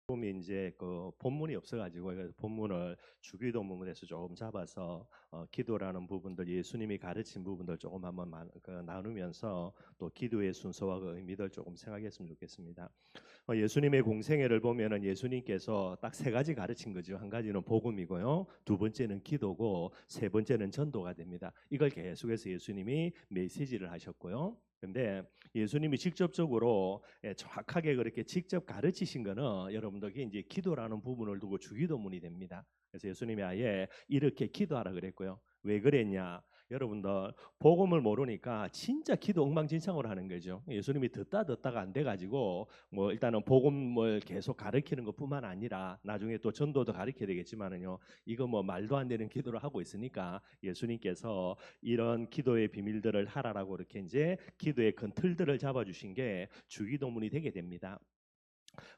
보면 이제 그 본문이 없어가지고 본문을 주기도문에서 조금 잡아서 기도라는 부분들, 예수님이 가르친 부분들 조금 한번 나누면서 또 기도의 순서와 그 의미들 조금 생각했으면 좋겠습니다. 예수님의 공생애를 보면은 예수님께서 딱 세 가지 가르친 거죠. 한 가지는 복음이고요, 두 번째는 기도고, 세 번째는 전도가 됩니다. 이걸 계속해서 예수님이 메시지를 하셨고요. 근데 예수님이 직접적으로 정확하게 그렇게 직접 가르치신 거는 여러분들에게 이제 기도라는 부분을 두고 주기도문이 됩니다. 그래서 예수님이 아예 이렇게 기도하라 그랬고요. 왜 그랬냐? 여러분들 복음을 모르니까 진짜 기도 엉망진창으로 하는 거죠. 예수님이 듣다가 안 돼가지고 뭐 일단은 복음을 계속 가르치는 것뿐만 아니라 나중에 또 전도도 가르쳐야 되겠지만은요, 이거 뭐 말도 안 되는 기도를 하고 있으니까 예수님께서 이런 기도의 비밀들을 하라라고 이렇게 이제 기도의 큰 틀들을 잡아주신 게 주기도문이 되게 됩니다.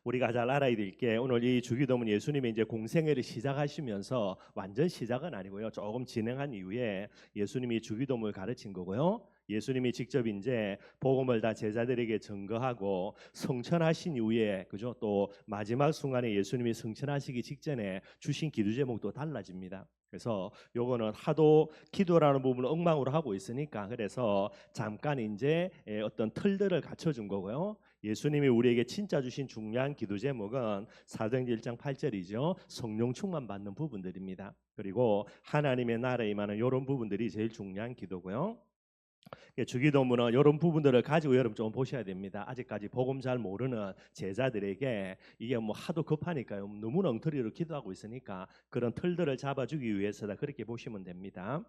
우리가 잘 알아야 될 게, 오늘 이 주기도문 예수님이 이제 공생애를 시작하시면서 완전 시작은 아니고요, 조금 진행한 이후에 예수님이 주기도문을 가르친 거고요. 예수님이 직접 이제 복음을 다 제자들에게 증거하고 성천하신 이후에, 그죠? 또 마지막 순간에 예수님이 성천하시기 직전에 주신 기도 제목도 달라집니다. 그래서 요거는 하도 기도라는 부분을 엉망으로 하고 있으니까, 그래서 잠깐 이제 어떤 틀들을 갖춰준 거고요. 예수님이 우리에게 진짜 주신 중요한 기도 제목은 사도행전 1장 8절이죠. 성령 충만 받는 부분들입니다. 그리고 하나님의 나라에 임하는 이런 부분들이 제일 중요한 기도고요. 주기도문은 이런 부분들을 가지고 여러분 좀 보셔야 됩니다. 아직까지 복음 잘 모르는 제자들에게 이게 뭐 하도 급하니까요, 너무 엉터리로 기도하고 있으니까 그런 틀들을 잡아주기 위해서다, 그렇게 보시면 됩니다.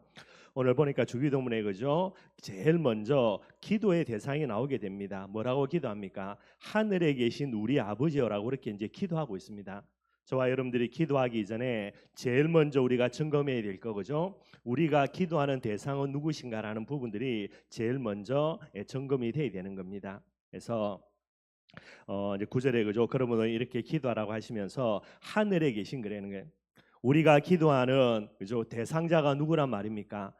오늘 보니까 주기도문에, 그죠, 제일 먼저 기도의 대상이 나오게 됩니다. 뭐라고 기도합니까? 하늘에 계신 우리 아버지여라고 이렇게 이제 기도하고 있습니다. 저와 여러분들이 기도하기 이전에 제일 먼저 우리가 점검해야 될 거죠. 우리가 기도하는 대상은 누구신가라는 부분들이 제일 먼저 점검이 돼야 되는 겁니다. 그래서 이제 9절에, 그죠, 그러면 이렇게 기도하라고 하시면서 하늘에 계신 거라는 거예요. 우리가 기도하는, 그죠, 대상자가 누구란 말입니까?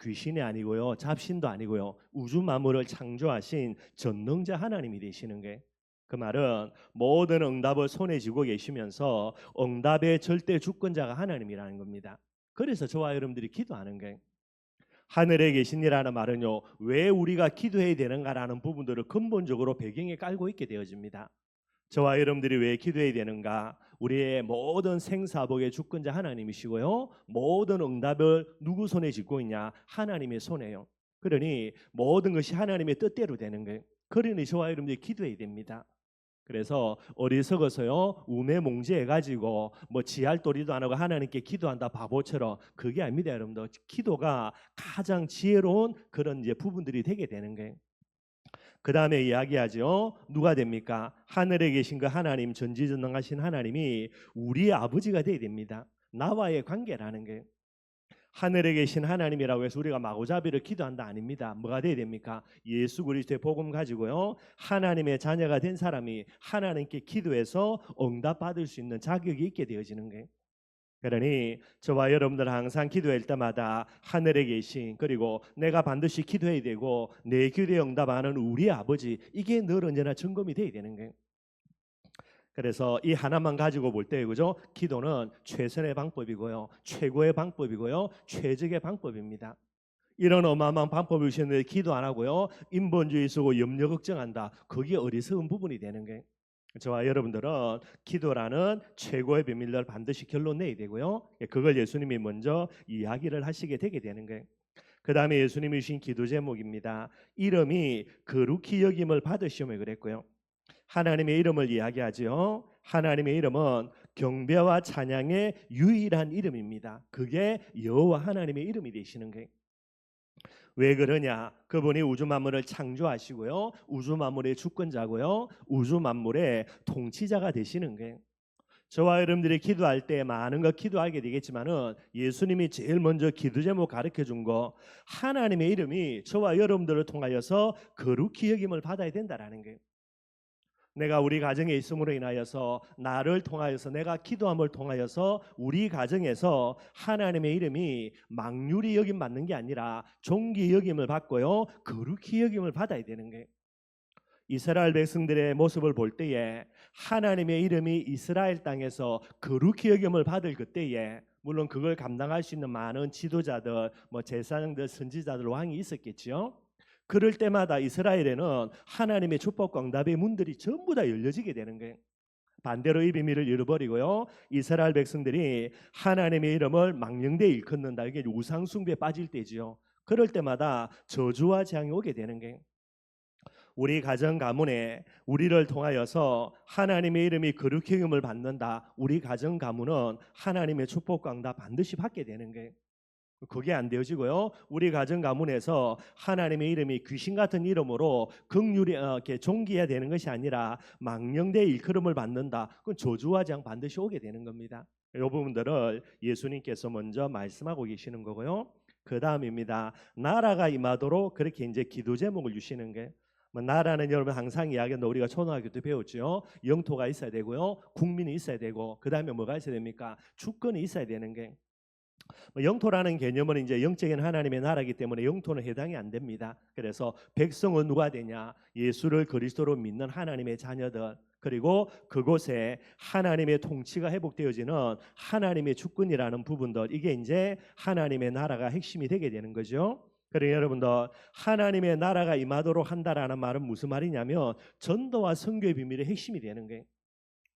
귀신이 아니고요, 잡신도 아니고요, 우주 만물을 창조하신 전능자 하나님이 되시는 거예요. 그 말은 모든 응답을 손에 쥐고 계시면서 응답의 절대 주권자가 하나님이라는 겁니다. 그래서 저와 여러분들이 기도하는 거예요. 하늘에 계신이라는 말은요, 왜 우리가 기도해야 되는가라는 부분들을 근본적으로 배경에 깔고 있게 되어집니다. 저와 여러분들이 왜 기도해야 되는가? 우리의 모든 생사복의 주권자 하나님이시고요, 모든 응답을 누구 손에 쥐고 있냐? 하나님의 손에요. 그러니 모든 것이 하나님의 뜻대로 되는 거예요. 그러니 저와 여러분들이 기도해야 됩니다. 그래서 어리석어서요, 우매몽제해가지고 뭐 지할도리도 안 하고 하나님께 기도한다 바보처럼, 그게 아닙니다. 여러분들, 기도가 가장 지혜로운 그런 이제 부분들이 되게 되는 거예요. 그 다음에 이야기하죠. 누가 됩니까? 하늘에 계신 그 하나님, 전지전능하신 하나님이 우리의 아버지가 되어야 됩니다. 나와의 관계라는 거예요. 하늘에 계신 하나님이라고 해서 우리가 마구잡이를 기도한다 아닙니다. 뭐가 돼야 됩니까? 예수 그리스도의 복음 가지고요, 하나님의 자녀가 된 사람이 하나님께 기도해서 응답받을 수 있는 자격이 있게 되어지는 거예요. 그러니 저와 여러분들 항상 기도할 때마다 하늘에 계신, 그리고 내가 반드시 기도해야 되고 내 기도에 응답하는 우리 아버지, 이게 늘 언제나 점검이 돼야 되는 거예요. 그래서 이 하나만 가지고 볼 때, 그죠, 기도는 최선의 방법이고요, 최고의 방법이고요, 최적의 방법입니다. 이런 어마어마한 방법을 주셨는데 기도 안 하고요, 인본주의 쓰고 염려 걱정한다, 그게 어리석은 부분이 되는 거예요. 저와 여러분들은 기도라는 최고의 비밀을 반드시 결론 내야 되고요, 그걸 예수님이 먼저 이야기를 하시게 되게 되는 거예요. 그 다음에 예수님이 주신 기도 제목입니다. 이름이 거룩히 여김을 받으시오며 그랬고요. 하나님의 이름을 이야기하죠. 하나님의 이름은 경배와 찬양의 유일한 이름입니다. 그게 여호와 하나님의 이름이 되시는 거예요. 왜 그러냐? 그분이 우주 만물을 창조하시고요, 우주 만물의 주권자고요, 우주 만물의 통치자가 되시는 거예요. 저와 여러분들이 기도할 때 많은 거 기도하게 되겠지만은, 예수님이 제일 먼저 기도 제목 가르쳐 준 거, 하나님의 이름이 저와 여러분들을 통하여서 거룩히 여김을 받아야 된다라는 거예요. 내가 우리 가정에 있음으로 인하여서, 나를 통하여서, 내가 기도함을 통하여서 우리 가정에서 하나님의 이름이 막률이 여김 받는 게 아니라 존귀 여김을 받고요, 거룩히 여김을 받아야 되는 거예요. 이스라엘 백성들의 모습을 볼 때에 하나님의 이름이 이스라엘 땅에서 거룩히 여김을 받을 그때에 물론 그걸 감당할 수 있는 많은 지도자들, 제사장들, 선지자들, 왕이 있었겠지요. 그럴 때마다 이스라엘에는 하나님의 축복과 응답의 문들이 전부 다 열려지게 되는 거예요. 반대로 이 비밀을 잃어버리고요. 이스라엘 백성들이 하나님의 이름을 망령되이 일컫는다. 이게 우상 숭배에 빠질 때지요. 그럴 때마다 저주와 재앙이 오게 되는 거예요. 우리 가정 가문에 우리를 통하여서 하나님의 이름이 거룩히 여김을 받는다. 우리 가정 가문은 하나님의 축복과 응답 반드시 받게 되는 거예요. 그게 안 되어지고요. 우리 가정 가문에서 하나님의 이름이 귀신 같은 이름으로 긍휼히 이렇게 존귀해야 되는 것이 아니라 망령되이 일컬음을 받는다. 그건 저주와 재앙 반드시 오게 되는 겁니다. 이 부분들을 예수님께서 먼저 말씀하고 계시는 거고요. 그 다음입니다. 나라가 임하도록 그렇게 이제 기도 제목을 주시는 게 나라는 여러분 항상 이야기했는데 우리가 초등학교 때 배웠죠. 영토가 있어야 되고요. 국민이 있어야 되고 그 다음에 뭐가 있어야 됩니까? 주권이 있어야 되는 게 영토라는 개념은 이제 영적인 하나님의 나라이기 때문에 영토는 해당이 안 됩니다. 그래서 백성은 누가 되냐? 예수를 그리스도로 믿는 하나님의 자녀들 그리고 그곳에 하나님의 통치가 회복되어지는 하나님의 주권이라는 부분들 이게 이제 하나님의 나라가 핵심이 되게 되는 거죠. 그러니까 여러분들 하나님의 나라가 임하도록 한다라는 말은 무슨 말이냐면 전도와 선교의 비밀의 핵심이 되는 거예요.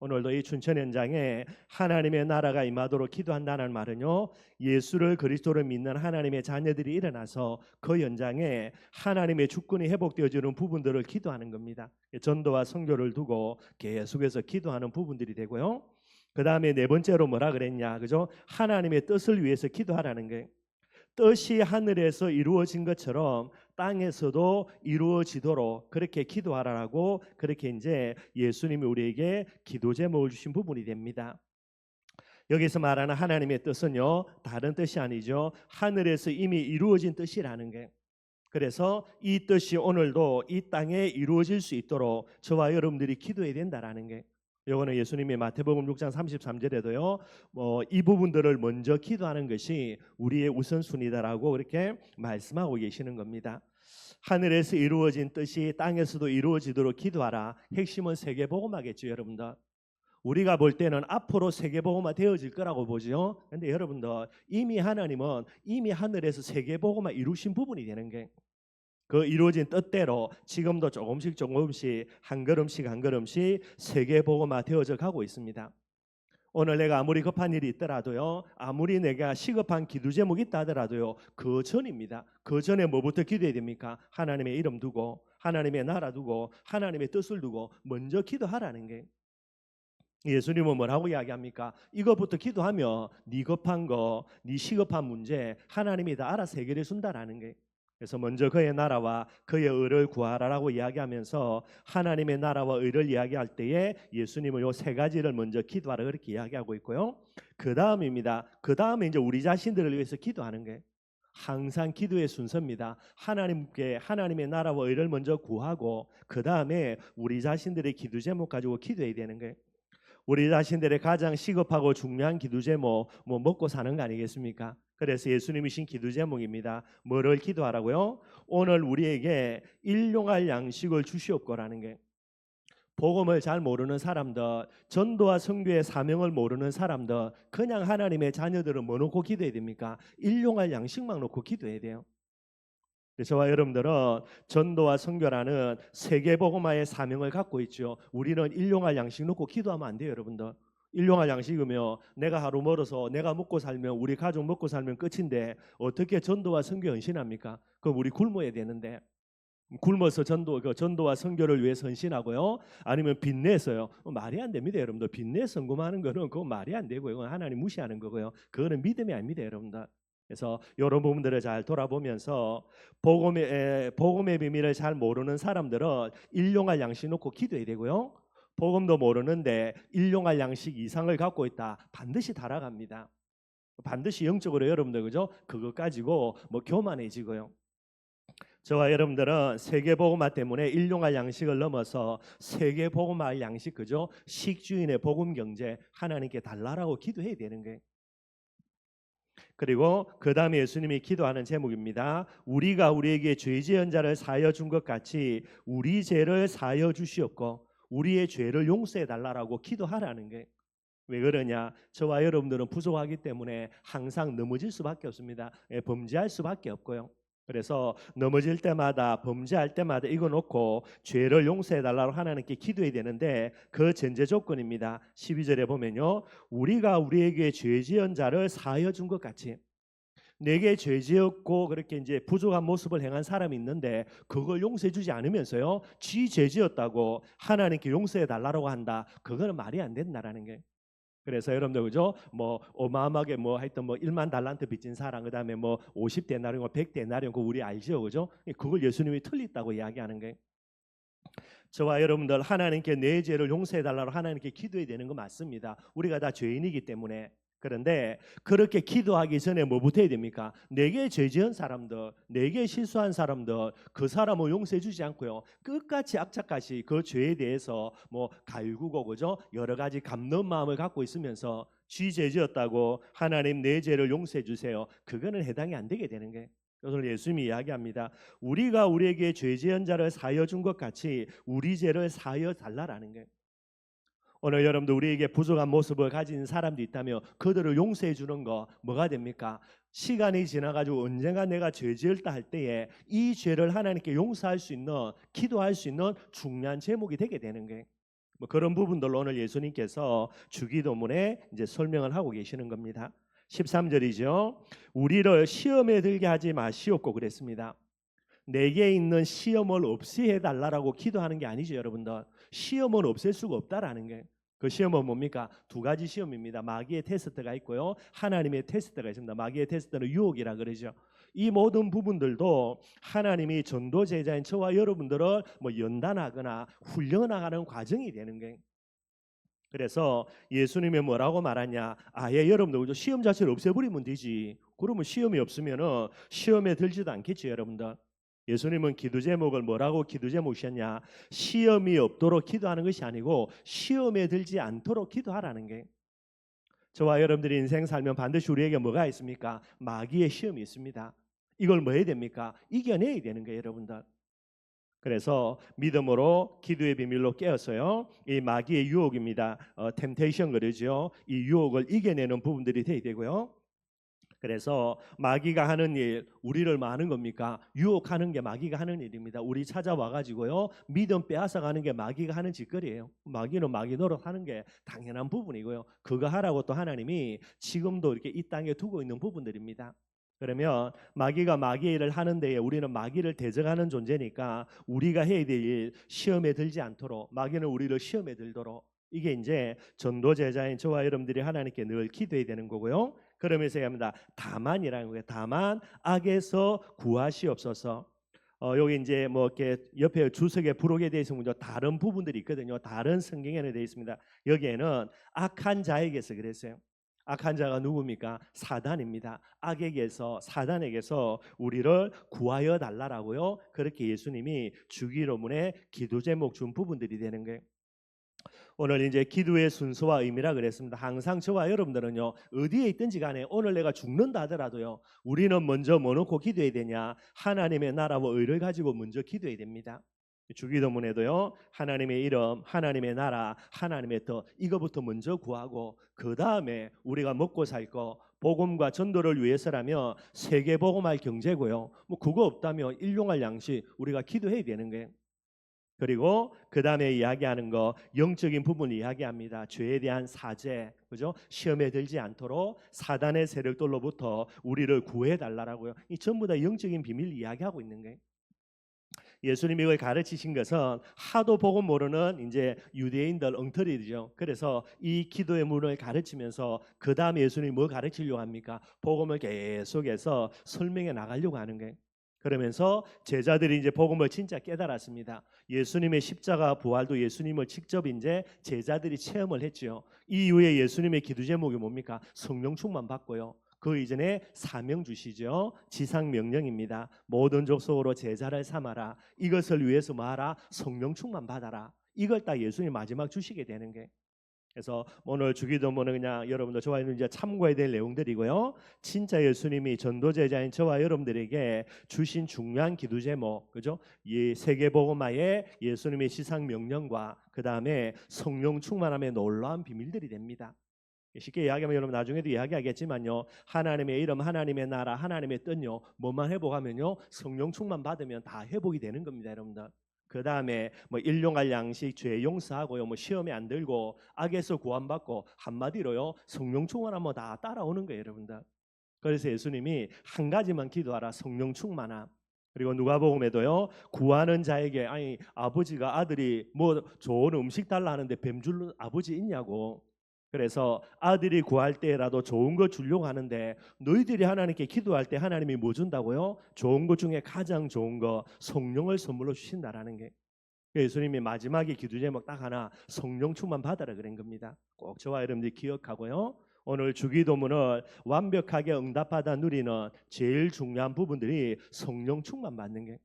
오늘도 이 춘천 현장에 하나님의 나라가 임하도록 기도한다는 말은요. 예수를 그리스도를 믿는 하나님의 자녀들이 일어나서 그 현장에 하나님의 주권이 회복되어지는 부분들을 기도하는 겁니다. 전도와 선교를 두고 계속해서 기도하는 부분들이 되고요. 그 다음에 네 번째로 뭐라 그랬냐, 그죠? 하나님의 뜻을 위해서 기도하라는 거예요. 뜻이 하늘에서 이루어진 것처럼 땅에서도 이루어지도록 그렇게 기도하라고 그렇게 이제 예수님이 우리에게 기도 제목을 주신 부분이 됩니다. 여기서 말하는 하나님의 뜻은요 다른 뜻이 아니죠. 하늘에서 이미 이루어진 뜻이라는 게. 그래서 이 뜻이 오늘도 이 땅에 이루어질 수 있도록 저와 여러분들이 기도해야 된다라는 게. 요거는 예수님이 마태복음 6장 33절에도요. 이 부분들을 먼저 기도하는 것이 우리의 우선순위다라고 그렇게 말씀하고 계시는 겁니다. 하늘에서 이루어진 뜻이 땅에서도 이루어지도록 기도하라. 핵심은 세계복음화겠죠, 여러분들. 우리가 볼 때는 앞으로 세계복음화 되어질 거라고 보죠. 그런데 여러분들 이미 하나님은 이미 하늘에서 세계복음화 이루신 부분이 되는 게 그 이루어진 뜻대로 지금도 조금씩 한 걸음씩 한 걸음씩 세계복음화 되어져 가고 있습니다. 오늘 내가 아무리 급한 일이 있더라도요, 아무리 내가 시급한 기도 제목이 있다 하더라도요, 그 전입니다. 그 전에 뭐부터 기도해야 됩니까? 하나님의 이름 두고 하나님의 나라 두고 하나님의 뜻을 두고 먼저 기도하라는 게. 예수님은 뭐라고 이야기합니까? 이것부터 기도하면 네 급한 거, 네 시급한 문제 하나님이 다 알아서 해결해 준다라는 게. 그래서 먼저 그의 나라와 그의 의를 구하라라고 이야기하면서 하나님의 나라와 의를 이야기할 때에 예수님은 요 세 가지를 먼저 기도하라 그렇게 이야기하고 있고요. 그 다음입니다. 그 다음에 이제 우리 자신들을 위해서 기도하는 게 항상 기도의 순서입니다. 하나님께 하나님의 나라와 의를 먼저 구하고 그 다음에 우리 자신들의 기도 제목 가지고 기도해야 되는 거예요. 우리 자신들의 가장 시급하고 중요한 기도 제목 먹고 사는 거 아니겠습니까? 그래서 예수님이 신 기도 제목입니다. 뭐를 기도하라고요? 오늘 우리에게 일용할 양식을 주시옵고라는 게. 복음을 잘 모르는 사람들, 전도와 선교의 사명을 모르는 사람들, 그냥 하나님의 자녀들은 뭐 놓고 기도해야 됩니까? 일용할 양식만 놓고 기도해야 돼요. 저와 여러분들은 전도와 선교라는 세계복음화의 사명을 갖고 있죠. 우리는 일용할 양식 놓고 기도하면 안 돼요, 여러분들. 일용할 양식이면 내가 하루 멀어서 내가 먹고 살면 우리 가족 먹고 살면 끝인데 어떻게 전도와 선교 헌신합니까? 그럼 우리 굶어야 되는데 굶어서 전도와 선교를 위해서 헌신하고요. 아니면 빚내서요. 말이 안 됩니다, 여러분들. 빚내 성공하는 거는 그건 말이 안 되고요. 그건 하나님 무시하는 거고요. 그거는 믿음이 아닙니다, 여러분들. 그래서 이런 부분들을 잘 돌아보면서 복음의 비밀을 잘 모르는 사람들은 일용할 양식 놓고 기도해야 되고요. 복음도 모르는데 일용할 양식 이상을 갖고 있다. 반드시 달아갑니다. 반드시 영적으로 여러분들 그죠? 그것 가지고 교만해지고요. 저와 여러분들은 세계복음화 때문에 일용할 양식을 넘어서 세계복음화 양식 그죠? 식주인의 복음 경제 하나님께 달라라고 기도해야 되는 거예요. 그리고 그 다음에 예수님이 기도하는 제목입니다. 우리가 우리에게 죄 지은 자를 사하여 준 것 같이 우리 죄를 사하여 주시옵고 우리의 죄를 용서해 달라고 기도하라는 게. 왜 그러냐? 저와 여러분들은 부족하기 때문에 항상 넘어질 수밖에 없습니다. 범죄할 수밖에 없고요. 그래서 넘어질 때마다 범죄할 때마다 이거 놓고 죄를 용서해 달라고 하나님께 기도해야 되는데 그 전제 조건입니다. 12절에 보면요. 우리가 우리에게 죄 지은 자를 사하여 준 것 같이 내게 죄 지었고 그렇게 이제 부족한 모습을 행한 사람이 있는데 그걸 용서해 주지 않으면서요. 지 죄 지었다고 하나님께 용서해 달라고 한다. 그거는 말이 안 된다라는 게. 그래서 여러분들 그죠? 뭐 어마어마하게 뭐 하여튼 뭐 1만 달란트 빚진 사람 그다음에 뭐 50데나리온, 100데나리온 그거 우리 알죠, 그죠? 그걸 예수님이 틀렸다고 이야기하는 게. 저와 여러분들 하나님께 내 죄를 용서해 달라고 하나님께 기도해야 되는 거 맞습니다. 우리가 다 죄인이기 때문에. 그런데 그렇게 기도하기 전에 뭐부터 해야 됩니까? 내게 죄 지은 사람들, 내게 실수한 사람들 그 사람을 용서해 주지 않고요. 끝까지 악착같이 그 죄에 대해서 뭐 갈구고 그죠? 여러 가지 갚는 마음을 갖고 있으면서 쥐 죄 지었다고 하나님 내 죄를 용서해 주세요. 그거는 해당이 안 되게 되는 게. 오늘 예수님이 이야기합니다. 우리가 우리에게 죄 지은 자를 사하여 준 것 같이 우리 죄를 사하여 달라라는 게. 오늘 여러분들 우리에게 부족한 모습을 가진 사람도 있다면 그들을 용서해 주는 거 뭐가 됩니까? 시간이 지나가지고 언젠가 내가 죄 지었다 할 때에 이 죄를 하나님께 용서할 수 있는 기도할 수 있는 중요한 제목이 되게 되는 게. 뭐 그런 부분들로 오늘 예수님께서 주기도문에 이제 설명을 하고 계시는 겁니다. 13절이죠. 우리를 시험에 들게 하지 마시옵고 그랬습니다. 내게 있는 시험을 없애해 달라고 기도하는 게 아니죠, 여러분들. 시험은 없앨 수가 없다라는 게. 그 시험은 뭡니까? 두 가지 시험입니다. 마귀의 테스트가 있고요. 하나님의 테스트가 있습니다. 마귀의 테스트는 유혹이라 그러죠. 이 모든 부분들도 하나님이 전도 제자인 저와 여러분들을 뭐 연단하거나 훈련하는 과정이 되는 게. 그래서 예수님이 뭐라고 말하냐? 아예 여러분들 시험 자체를 없애버리면 되지. 그러면 시험이 없으면은 시험에 들지도 않겠지, 여러분들. 예수님은 기도 제목을 뭐라고 기도 제목이셨냐? 시험이 없도록 기도하는 것이 아니고 시험에 들지 않도록 기도하라는 게. 저와 여러분들이 인생 살면 반드시 우리에게 뭐가 있습니까? 마귀의 시험이 있습니다. 이걸 뭐 해야 됩니까? 이겨내야 되는 거예요, 여러분들. 그래서 믿음으로 기도의 비밀로 깨어서요. 이 마귀의 유혹입니다. 템테이션 그러죠. 이 유혹을 이겨내는 부분들이 돼야 되고요. 그래서 마귀가 하는 일, 우리를 뭐 하는 겁니까? 유혹하는 게 마귀가 하는 일입니다. 우리 찾아와 가지고요. 믿음 빼앗아가는 게 마귀가 하는 짓거리예요. 마귀는 마귀 노릇하는 게 당연한 부분이고요. 그거 하라고 또 하나님이 지금도 이렇게 이 땅에 두고 있는 부분들입니다. 그러면 마귀가 마귀의 일을 하는 데에 우리는 마귀를 대적하는 존재니까 우리가 해야 될 일 시험에 들지 않도록 마귀는 우리를 시험에 들도록 이게 이제 전도 제자인 저와 여러분들이 하나님께 늘 기도해야 되는 거고요. 그러면서 합니다. 다만이라는 거예요. 다만 악에서 구하시옵소서. 여기 이제 뭐 이렇게 옆에 주석에 부록에 되어 있는 다른 부분들이 있거든요. 다른 성경에는 되어 있습니다. 여기에는 악한 자에게서 그랬어요. 악한 자가 누굽니까? 사단입니다. 악에게서 사단에게서 우리를 구하여 달라라고요. 그렇게 예수님이 주기도문에 기도 제목 준 부분들이 되는 거예요. 오늘 이제 기도의 순서와 의미라 그랬습니다. 항상 저와 여러분들은요 어디에 있든지 간에 오늘 내가 죽는다 하더라도요 우리는 먼저 뭐 놓고 기도해야 되냐? 하나님의 나라와 의를 가지고 먼저 기도해야 됩니다. 주기도문에도요 하나님의 이름, 하나님의 나라, 하나님의 뜻 이거부터 먼저 구하고 그 다음에 우리가 먹고 살 거 복음과 전도를 위해서라면 세계 복음할 경제고요. 뭐 그거 없다면 일용할 양식 우리가 기도해야 되는 거예요. 그리고 그 다음에 이야기하는 거 영적인 부분을 이야기합니다. 죄에 대한 사죄, 그죠? 시험에 들지 않도록 사단의 세력들로부터 우리를 구해 달라라고요. 이 전부 다 영적인 비밀 이야기하고 있는 거예요. 예수님이 이걸 가르치신 것은 하도 복음 모르는 이제 유대인들 엉터리죠. 그래서 이 기도의 문을 가르치면서 그 다음에 예수님이 뭐 가르치려고 합니까? 복음을 계속해서 설명해 나가려고 하는 거예요. 그러면서 제자들이 이제 복음을 진짜 깨달았습니다. 예수님의 십자가 부활도 예수님을 직접 이제 제자들이 체험을 했지요. 이 이후에 예수님의 기도 제목이 뭡니까? 성령 충만 받고요. 그 이전에 사명 주시죠. 지상 명령입니다. 모든 족속으로 제자를 삼아라. 이것을 위해서 뭐하라? 성령 충만 받아라. 이걸 딱 예수님 마지막 주시게 되는 게. 그래서 오늘 주기도문은 그냥 여러분들 저와 이제 참고해야 될 내용들이고요. 진짜 예수님이 전도제자인 저와 여러분들에게 주신 중요한 기도 제목, 그죠? 이 세계복음화의 예수님의 시상 명령과 그 다음에 성령 충만함의 놀라운 비밀들이 됩니다. 쉽게 이야기하면 여러분 나중에도 이야기하겠지만요. 하나님의 이름, 하나님의 나라, 하나님의 뜻요. 뭐만 회복하면요. 성령 충만 받으면 다 회복이 되는 겁니다, 여러분들. 그 다음에 뭐 일용할 양식, 죄 용서하고요. 뭐 시험에 안 들고 악에서 구원받고 한마디로요. 성령 충만하면 다 따라오는 거예요, 여러분들. 그래서 예수님이 한 가지만 기도하라. 성령 충만함. 그리고 누가복음에도요. 구하는 자에게 아니 아버지가 아들이 뭐 좋은 음식 달라 하는데 뱀 줄 아버지 있냐고. 그래서 아들이 구할 때라도 좋은 거 주려고 하는데 너희들이 하나님께 기도할 때 하나님이 뭐 준다고요? 좋은 것 중에 가장 좋은 거 성령을 선물로 주신다라는 게 예수님이 마지막에 기도 제목 딱 하나 성령 충만 받아라 그런 겁니다. 꼭 저와 여러분들이 기억하고요. 오늘 주기도문을 완벽하게 응답받아 누리는 제일 중요한 부분들이 성령 충만 받는 게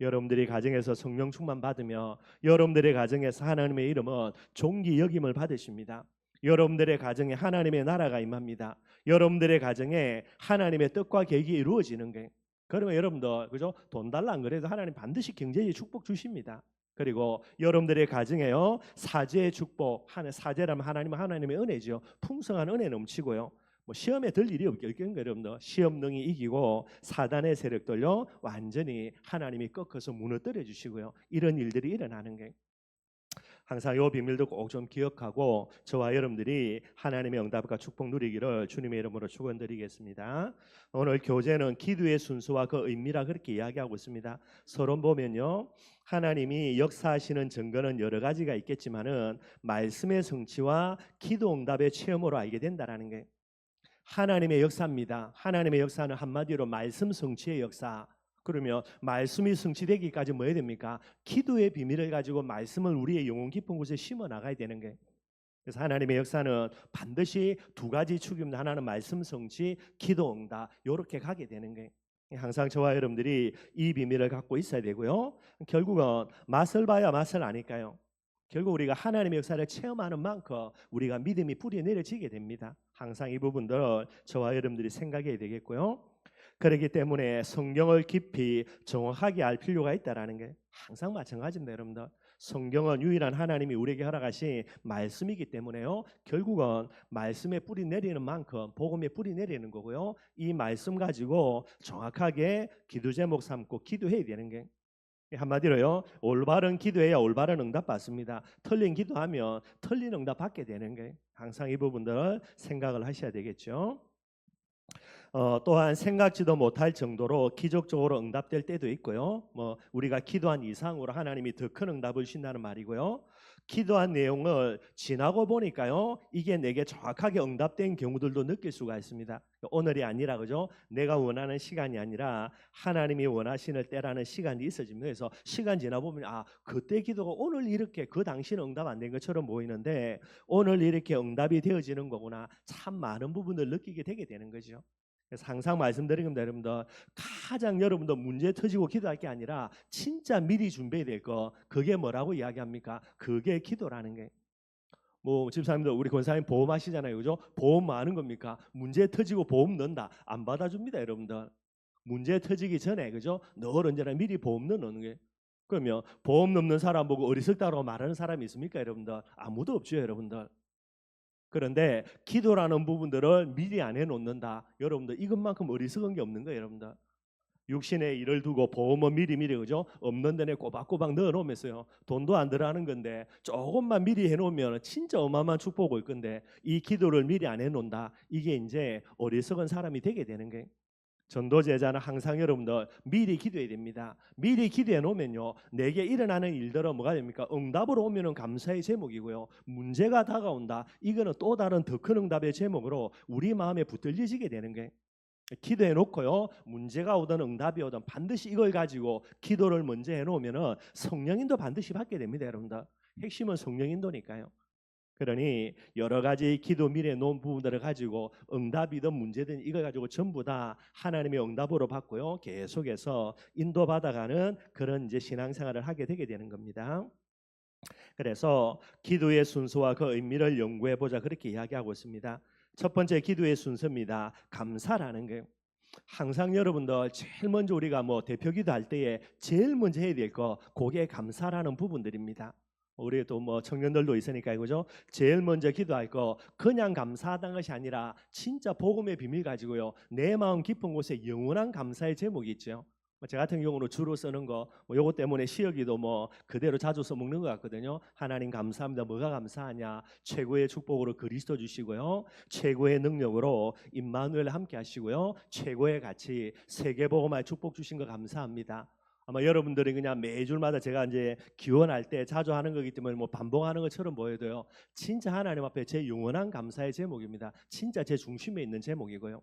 여러분들이 가정에서 성령 충만 받으며 여러분들의 가정에서 하나님의 이름은 존귀 여김을 받으십니다. 여러분들의 가정에 하나님의 나라가 임합니다. 여러분들의 가정에 하나님의 뜻과 계획이 이루어지는 게 그러면 여러분들 그죠? 돈 달라 안 그래도 하나님 반드시 경제의 축복 주십니다. 그리고 여러분들의 가정에요 사제의 축복, 사제라면 하나님의 은혜죠. 풍성한 은혜 넘치고요. 뭐 시험에 들 일이 없겠는 여러분들. 시험 능히 이기고 사단의 세력들요 완전히 하나님이 꺾어서 무너뜨려 주시고요. 이런 일들이 일어나는 게 항상 이 비밀도 꼭 좀 기억하고 저와 여러분들이 하나님의 응답과 축복 누리기를 주님의 이름으로 축원드리겠습니다. 오늘 교재는 기도의 순서와 그 의미라 그렇게 이야기하고 있습니다. 서론 보면요. 하나님이 역사하시는 증거는 여러 가지가 있겠지만은 말씀의 성취와 기도 응답의 체험으로 알게 된다라는 게 하나님의 역사입니다. 하나님의 역사는 한마디로 말씀 성취의 역사. 그러면 말씀이 성취되기까지 뭐 해야 됩니까? 기도의 비밀을 가지고 말씀을 우리의 영혼 깊은 곳에 심어 나가야 되는 게. 그래서 하나님의 역사는 반드시 두 가지 축입니다. 하나는 말씀 성취, 기도 응답 이렇게 가게 되는 게. 항상 저와 여러분들이 이 비밀을 갖고 있어야 되고요. 결국은 맛을 봐야 맛을 아니까요. 결국 우리가 하나님의 역사를 체험하는 만큼 우리가 믿음이 뿌리 내려지게 됩니다. 항상 이 부분들 저와 여러분들이 생각해야 되겠고요. 그렇기 때문에 성경을 깊이 정확하게 알 필요가 있다라는 게 항상 마찬가지입니다, 여러분들. 성경은 유일한 하나님이 우리에게 허락하신 말씀이기 때문에요. 결국은 말씀에 뿌리 내리는 만큼 복음에 뿌리 내리는 거고요. 이 말씀 가지고 정확하게 기도 제목 삼고 기도해야 되는 게 한마디로요. 올바른 기도해야 올바른 응답 받습니다. 틀린 기도하면 틀린 응답 받게 되는 게 항상 이 부분들 생각을 하셔야 되겠죠. 또한 생각지도 못할 정도로 기적적으로 응답될 때도 있고요. 뭐 우리가 기도한 이상으로 하나님이 더 큰 응답을 주신다는 말이고요. 기도한 내용을 지나고 보니까요. 이게 내게 정확하게 응답된 경우들도 느낄 수가 있습니다. 오늘이 아니라 그죠? 내가 원하는 시간이 아니라 하나님이 원하시는 때라는 시간이 있어집니다. 그래서 시간 지나 보면 그때 기도가 오늘 이렇게 그 당시는 응답 안 된 것처럼 보이는데 오늘 이렇게 응답이 되어지는 거구나. 참 많은 부분을 느끼게 되게 되는 거죠. 그래서 항상 말씀드린 겁니다, 여러분들. 가장 여러분들 문제 터지고 기도할 게 아니라 진짜 미리 준비해야 될 거 그게 뭐라고 이야기합니까? 그게 기도라는 게. 뭐 집사님들 우리 권사님 보험 하시잖아요, 그죠? 보험 뭐 하는 겁니까? 문제 터지고 보험 넣는다 안 받아줍니다, 여러분들. 문제 터지기 전에 그죠? 늘 언제나 미리 보험 넣는 게. 그러면 보험 넣는 사람 보고 어리석다고 말하는 사람이 있습니까, 여러분들? 아무도 없죠, 여러분들. 그런데 기도라는 부분들을 미리 안 해놓는다. 여러분들 이것만큼 어리석은 게 없는 거예요, 여러분들. 육신의 일을 두고 보험은 미리 그죠? 없는 데에 꼬박꼬박 넣어놓으면서요. 돈도 안 들어가는 건데 조금만 미리 해놓으면 진짜 어마어마한 축복 올 건데 이 기도를 미리 안 해놓는다. 이게 이제 어리석은 사람이 되게 되는 거예요. 전도제자는 항상 여러분들 미리 기도해야 됩니다. 미리 기도해 놓으면요. 내게 일어나는 일들은 뭐가 됩니까? 응답으로 오면은 감사의 제목이고요. 문제가 다가온다. 이거는 또 다른 더 큰 응답의 제목으로 우리 마음에 붙들리지게 되는 게 기도해 놓고요. 문제가 오든 응답이 오든 반드시 이걸 가지고 기도를 먼저 해 놓으면은 성령인도 반드시 받게 됩니다, 여러분들. 핵심은 성령인도니까요. 그러니 여러 가지 기도 미래 놓은 부분들을 가지고 응답이든 문제든 이걸 가지고 전부 다 하나님의 응답으로 받고요. 계속해서 인도받아가는 그런 이제 신앙생활을 하게 되게 되는 겁니다. 그래서 기도의 순서와 그 의미를 연구해 보자 그렇게 이야기하고 있습니다. 첫 번째 기도의 순서입니다. 감사라는 게 항상 여러분들 제일 먼저 우리가 뭐 대표 기도할 때에 제일 먼저 해야 될 거 그게 감사라는 부분들입니다. 우리 또 뭐 청년들도 있으니까 그죠? 제일 먼저 기도할 거 그냥 감사하다는 것이 아니라 진짜 복음의 비밀 가지고요. 내 마음 깊은 곳에 영원한 감사의 제목이 있죠. 저 같은 경우는 주로 쓰는 거, 요거 때문에 시여기도 뭐 그대로 자주 써먹는 것 같거든요. 하나님 감사합니다. 뭐가 감사하냐? 최고의 축복으로 그리스도 주시고요. 최고의 능력으로 임마누엘 함께 하시고요. 최고의 가치 세계복음화의 축복 주신 거 감사합니다. 아마 여러분들이 그냥 매주마다 제가 이제 기원할 때 자주 하는 거기 때문에 뭐 반복하는 것처럼 보여도요. 진짜 하나님 앞에 제 영원한 감사의 제목입니다. 진짜 제 중심에 있는 제목이고요.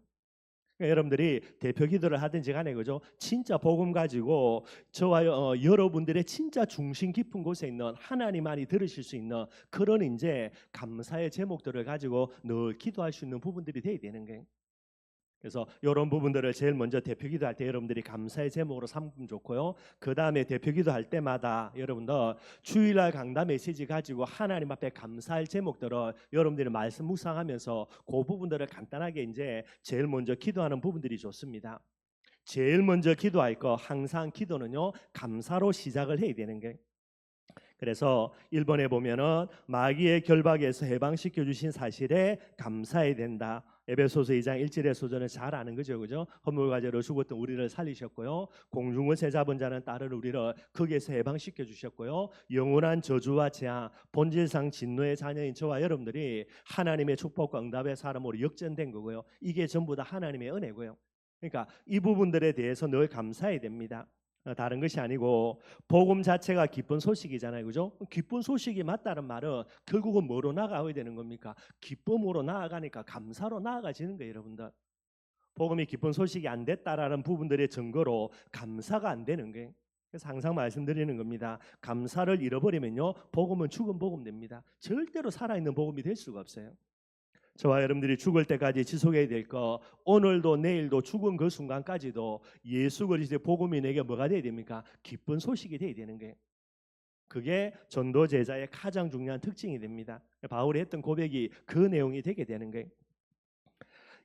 그러니까 여러분들이 대표 기도를 하든지 간에 그죠? 진짜 복음 가지고 저와 여러분들의 진짜 중심 깊은 곳에 있는 하나님만이 들으실 수 있는 그런 이제 감사의 제목들을 가지고 늘 기도할 수 있는 부분들이 돼야 되는 거예요. 그래서 이런 부분들을 제일 먼저 대표 기도할 때 여러분들이 감사의 제목으로 삼으면 좋고요. 그 다음에 대표 기도할 때마다 여러분들 주일날 강단 메시지 가지고 하나님 앞에 감사할 제목들을 여러분들이 말씀 묵상하면서 그 부분들을 간단하게 이제 제일 먼저 기도하는 부분들이 좋습니다. 제일 먼저 기도할 거 항상 기도는요 감사로 시작을 해야 되는 게. 그래서 1번에 보면은 마귀의 결박에서 해방시켜 주신 사실에 감사해야 된다. 에베소서 2장 1절의 소전을 잘 아는 거죠. 그죠? 허물과제로 죽었던 우리를 살리셨고요. 공중을 잡은 자는 따른 우리를 거기에서 해방시켜 주셨고요. 영원한 저주와 재앙, 본질상 진노의 자녀인 저와 여러분들이 하나님의 축복과 응답의 사람으로 역전된 거고요. 이게 전부 다 하나님의 은혜고요. 그러니까 이 부분들에 대해서 늘 감사해야 됩니다. 다른 것이 아니고 복음 자체가 기쁜 소식이잖아요. 그죠? 기쁜 소식이 맞다는 말은 결국은 뭐로 나아가야 되는 겁니까? 기쁨으로 나아가니까 감사로 나아가지는 거예요, 여러분들. 복음이 기쁜 소식이 안 됐다라는 부분들의 증거로 감사가 안 되는 거예요. 그래서 항상 말씀드리는 겁니다. 감사를 잃어버리면요, 복음은 죽은 복음 됩니다. 절대로 살아있는 복음이 될 수가 없어요. 저와 여러분들이 죽을 때까지 지속해야 될 거, 오늘도 내일도 죽은 그 순간까지도 예수 그리스도의 복음이 내게 뭐가 돼야 됩니까? 기쁜 소식이 돼야 되는 거예요. 그게 전도 제자의 가장 중요한 특징이 됩니다. 바울이 했던 고백이 그 내용이 되게 되는 거예요.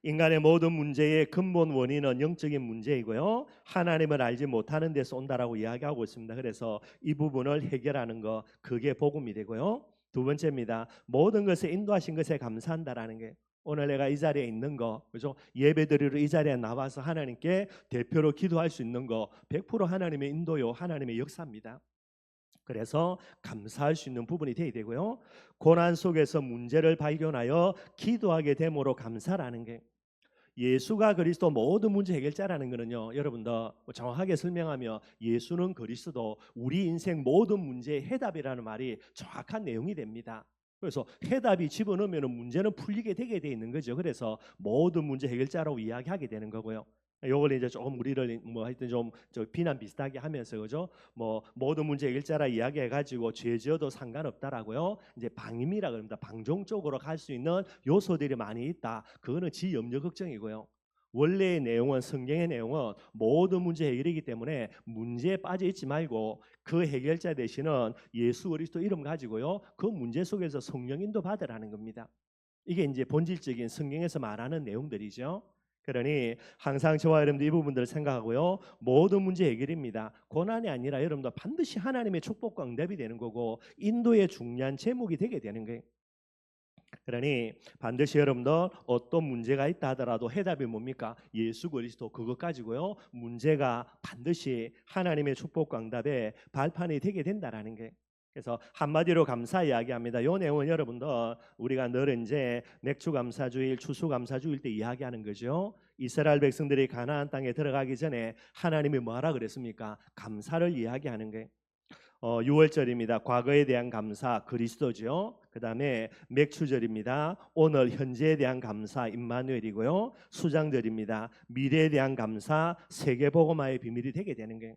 인간의 모든 문제의 근본 원인은 영적인 문제이고요. 하나님을 알지 못하는 데서 온다라고 이야기하고 있습니다. 그래서 이 부분을 해결하는 거, 그게 복음이 되고요. 두 번째입니다. 모든 것을 인도하신 것에 감사한다라는 게, 오늘 내가 이 자리에 있는 거, 그죠? 예배드리러 이 자리에 나와서 하나님께 대표로 기도할 수 있는 거, 100% 하나님의 인도요, 하나님의 역사입니다. 그래서 감사할 수 있는 부분이 되어야 되고요. 고난 속에서 문제를 발견하여 기도하게 됨으로 감사라는 게, 예수가 그리스도 모든 문제 해결자라는 것은요, 여러분들 정확하게 설명하면 예수는 그리스도 우리 인생 모든 문제의 해답이라는 말이 정확한 내용이 됩니다. 그래서 해답이 집어넣으면 문제는 풀리게 되게 돼 있는 거죠. 그래서 모든 문제 해결자라고 이야기하게 되는 거고요. 요걸 이제 조금 우리를 뭐 하여튼 좀 비난 비슷하게 하면서 그죠? 뭐 모든 문제 해결자라 이야기해 가지고 죄 지어도 상관없다라고요. 이제 방임이라 그럽니다. 방종 쪽으로 갈 수 있는 요소들이 많이 있다. 그거는 지 염려 걱정이고요. 원래의 내용은, 성경의 내용은 모든 문제 해결이기 때문에 문제에 빠져 있지 말고 그 해결자 되시는 예수 그리스도 이름 가지고요, 그 문제 속에서 성령 인도 받으라는 겁니다. 이게 이제 본질적인 성경에서 말하는 내용들이죠. 그러니 항상 저와 여러분들 이 부분들을 생각하고요, 모든 문제 해결입니다. 고난이 아니라 여러분들 반드시 하나님의 축복과 응답이 되는 거고 인도의 중요한 제목이 되게 되는 거예요. 그러니 반드시 여러분들 어떤 문제가 있다 하더라도 해답이 뭡니까? 예수 그리스도, 그것 가지고요, 문제가 반드시 하나님의 축복과 응답의 발판이 되게 된다라는 게. 그래서 한마디로 감사 이야기합니다. 이 내용은 여러분들 우리가 늘 이제 맥주 감사주일, 추수 감사주일 때 이야기하는 거죠. 이스라엘 백성들이 가나안 땅에 들어가기 전에 하나님이 뭐하라 그랬습니까? 감사를 이야기하는 게. 6월절입니다. 과거에 대한 감사, 그리스도죠. 그 다음에 맥추절입니다. 오늘 현재에 대한 감사, 임마누엘이고요. 수장절입니다. 미래에 대한 감사, 세계복음화의 비밀이 되게 되는 거예요.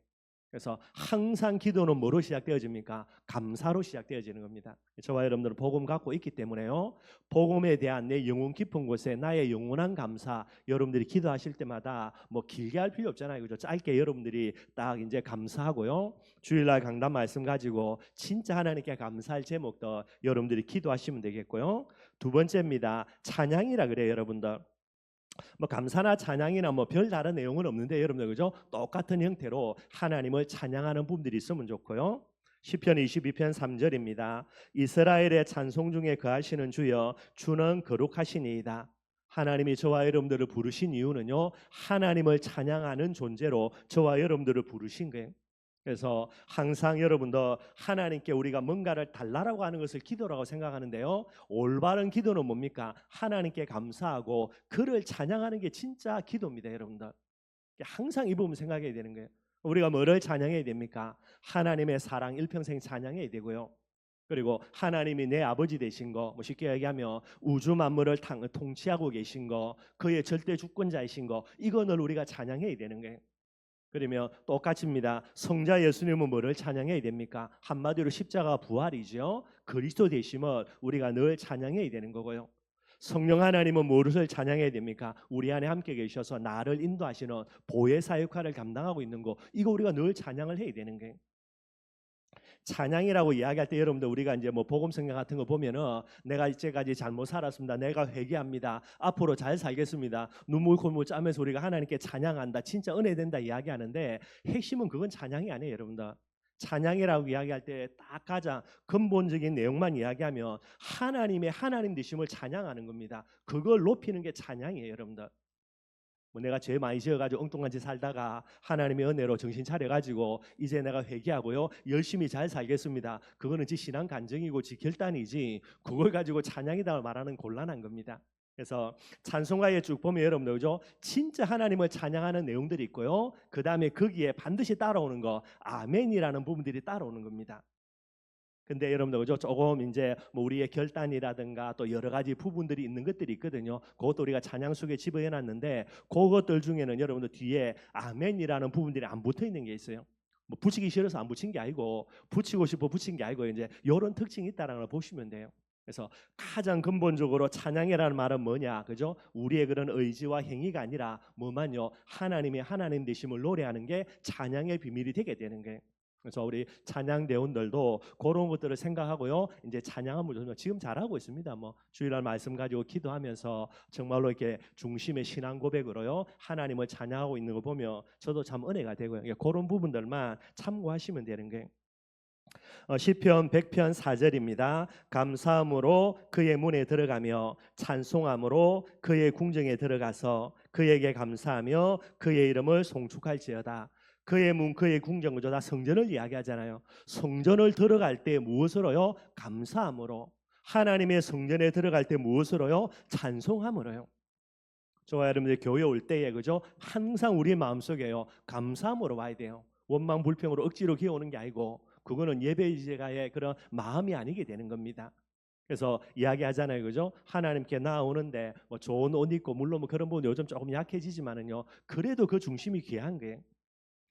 그래서 항상 기도는 뭐로 시작되어집니까? 감사로 시작되어지는 겁니다. 저와 여러분들은 복음 갖고 있기 때문에요. 복음에 대한 내 영혼 깊은 곳에 나의 영원한 감사, 여러분들이 기도하실 때마다 뭐 길게 할 필요 없잖아요. 그죠? 짧게 여러분들이 딱 이제 감사하고요. 주일날 강단 말씀 가지고 진짜 하나님께 감사할 제목도 여러분들이 기도하시면 되겠고요. 두 번째입니다. 찬양이라 그래요, 여러분들. 뭐 감사나 찬양이나 뭐 별 다른 내용은 없는데 여러분들 그죠? 똑같은 형태로 하나님을 찬양하는 분들이 있으면 좋고요. 시편 22편 3절입니다. 이스라엘의 찬송 중에 거하시는 주여 주는 거룩하시니이다. 하나님이 저와 여러분들을 부르신 이유는요. 하나님을 찬양하는 존재로 저와 여러분들을 부르신 거예요. 그래서 항상 여러분도 하나님께 우리가 뭔가를 달라라고 하는 것을 기도라고 생각하는데요. 올바른 기도는 뭡니까? 하나님께 감사하고 그를 찬양하는 게 진짜 기도입니다, 여러분들. 항상 이 부분 생각해야 되는 거예요. 우리가 뭐를 찬양해야 됩니까? 하나님의 사랑 일평생 찬양해야 되고요. 그리고 하나님이 내 아버지 되신 거, 뭐 쉽게 얘기하면 우주 만물을 통치하고 계신 거, 그의 절대 주권자이신 거, 이거는 우리가 찬양해야 되는 거예요. 그러면 똑같습니다. 성자 예수님은 뭐를 찬양해야 됩니까? 한마디로 십자가 부활이죠. 그리스도 되심을 우리가 늘 찬양해야 되는 거고요. 성령 하나님은 무엇을 찬양해야 됩니까? 우리 안에 함께 계셔서 나를 인도하시는 보혜사 역할을 감당하고 있는 거, 이거 우리가 늘 찬양을 해야 되는 거예요. 찬양이라고 이야기할 때 여러분들 우리가 이제 뭐 복음 성경 같은 거 보면은 내가 이제까지 잘못 살았습니다. 내가 회개합니다. 앞으로 잘 살겠습니다. 눈물 콧물 짜면서 우리가 하나님께 찬양한다. 진짜 은혜 된다 이야기하는데 핵심은 그건 찬양이 아니에요, 여러분들. 찬양이라고 이야기할 때 딱 가장 근본적인 내용만 이야기하면 하나님의 하나님 되심을 찬양하는 겁니다. 그걸 높이는 게 찬양이에요, 여러분들. 뭐 내가 죄 많이 지어가지고 엉뚱한 짓 살다가 하나님의 은혜로 정신 차려가지고 이제 내가 회개하고요 열심히 잘 살겠습니다. 그거는 지 신앙 간증이고 지 결단이지 그걸 가지고 찬양이다 말하는 곤란한 겁니다. 그래서 찬송가에 쭉 보면 여러분들 그죠? 진짜 하나님을 찬양하는 내용들이 있고요. 그 다음에 거기에 반드시 따라오는 거 아멘이라는 부분들이 따라오는 겁니다. 근데 여러분들 그죠? 조금 이제 뭐 우리의 결단이라든가 또 여러 가지 부분들이 있는 것들이 있거든요. 그것도 우리가 찬양 속에 집어해 놨는데 그것들 중에는 여러분들 뒤에 아멘이라는 부분들이 안 붙어 있는 게 있어요. 뭐 붙이기 싫어서 안 붙인 게 아니고 붙이고 싶어 붙인 게 아니고 이제 이런 특징이 있다는 걸 보시면 돼요. 그래서 가장 근본적으로 찬양이라는 말은 뭐냐, 그죠? 우리의 그런 의지와 행위가 아니라 뭐만요, 하나님의 하나님 되심을 노래하는 게 찬양의 비밀이 되게 되는 거예요. 그래서 우리 찬양 대원들도 그런 것들을 생각하고요. 이제 찬양함을 지금 잘하고 있습니다. 뭐 주일날 말씀 가지고 기도하면서 정말로 이렇게 중심의 신앙 고백으로요. 하나님을 찬양하고 있는 거 보면 저도 참 은혜가 되고요. 그런 부분들만 참고하시면 되는 거예요. 시편 100편 4절입니다. 감사함으로 그의 문에 들어가며 찬송함으로 그의 궁정에 들어가서 그에게 감사하며 그의 이름을 송축할지어다. 그의 문, 그의 궁정을 다 성전을 이야기하잖아요. 성전을 들어갈 때 무엇으로요? 감사함으로. 하나님의 성전에 들어갈 때 무엇으로요? 찬송함으로요. 저와 여러분들 교회 올 때에 그죠? 항상 우리 마음속에요. 감사함으로 와야 돼요. 원망 불평으로 억지로 기어오는 게 아니고 그거는 예배자의 그런 마음이 아니게 되는 겁니다. 그래서 이야기하잖아요, 그죠? 하나님께 나오는데 뭐 좋은 옷 입고 물론 뭐 그런 부분 요즘 조금 약해지지만은요. 그래도 그 중심이 귀한 거예요.